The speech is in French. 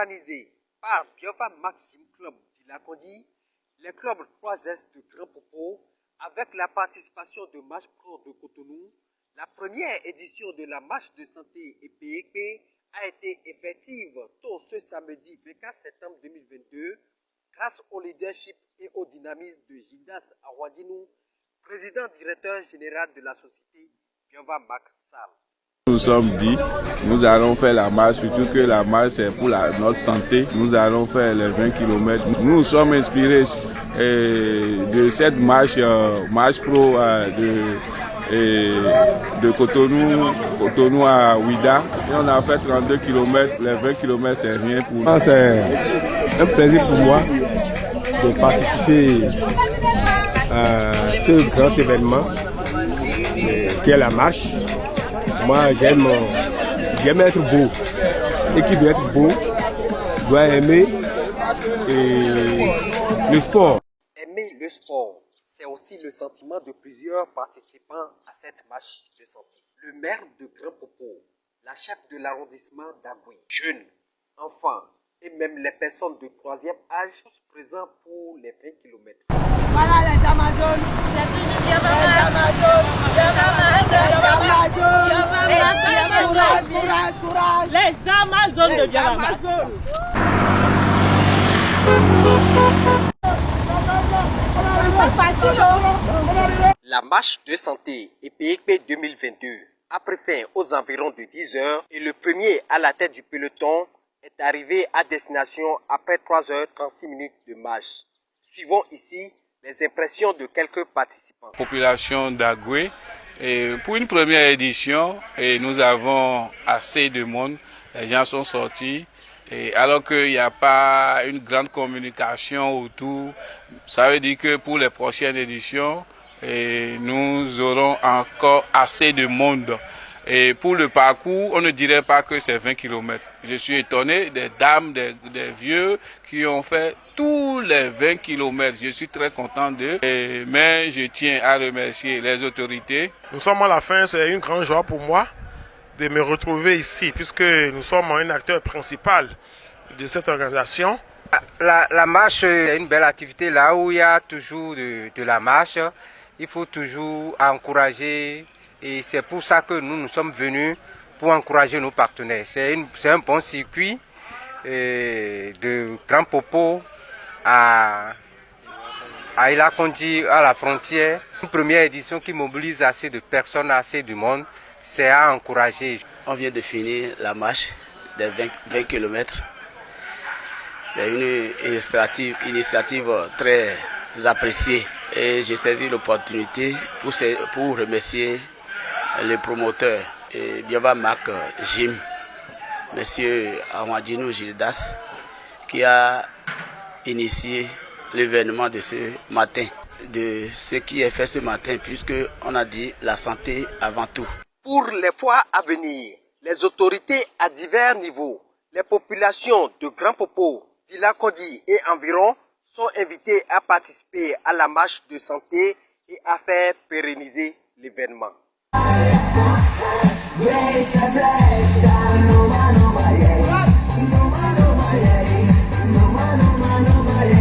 organisé par Biova Max Gym Club d'Ilakondi, les clubs 3S de Grand Popo, avec la participation de Match Pro de Cotonou. La première édition de la marche de santé EPEP a été effective tôt ce samedi 24 septembre 2022 grâce au leadership et au dynamisme de Gildas Awadjinou, président directeur général de la société Biova Max Sal. Nous sommes dit, nous allons faire la marche, surtout que la marche c'est pour notre santé. Nous allons faire les 20 km. Nous nous sommes inspirés de cette marche, marche pro de Cotonou à Ouida. Et on a fait 32 km. Les 20 km c'est rien pour nous. C'est un plaisir pour moi de participer à ce grand événement qui est la marche. Moi, j'aime être beau. Et qui veut être beau doit aimer le sport. Aimer le sport, c'est aussi le sentiment de plusieurs participants à cette marche de santé. Le maire de Grand Popo, la chef de l'arrondissement d'Aboui, jeunes, enfants et même les personnes de troisième âge, tous présents pour les 20 km. Voilà les Amazones, les Amazones, courage, les Amazones de Biava. La marche de santé EPEP 2022 a pris fin aux environs de 10 heures et le premier à la tête du peloton est arrivé à destination après 3h36 de marche. Suivons ici les impressions de quelques participants. Population d'Agoué, pour une première édition, nous avons assez de monde, les gens sont sortis. Alors qu'il n'y a pas une grande communication autour, ça veut dire que pour les prochaines éditions, nous aurons encore assez de monde. Et pour le parcours, on ne dirait pas que c'est 20 km. Je suis étonné des dames, des vieux qui ont fait tous les 20 km. Je suis très content d'eux. Mais je tiens à remercier les autorités. Nous sommes à la fin, c'est une grande joie pour moi de me retrouver ici, puisque nous sommes un acteur principal de cette organisation. La marche est une belle activité. Là où il y a toujours de la marche, il faut toujours encourager. Et c'est pour ça que nous sommes venus pour encourager nos partenaires. C'est un bon circuit de Grand Popo à Ilakondi, à la frontière. Une première édition qui mobilise assez de personnes, assez de monde. C'est à encourager. On vient de finir la marche des 20 km. C'est une initiative très appréciée. Et j'ai saisi l'opportunité pour remercier le promoteur Biova Max Gym, M. Awadjinou Gildas, qui a initié l'événement de ce matin, de ce qui est fait ce matin, puisque on a dit la santé avant tout. Pour les fois à venir, les autorités à divers niveaux, les populations de Grand Popo, d'Ilakondi et environ sont invitées à participer à la marche de santé et à faire pérenniser l'événement.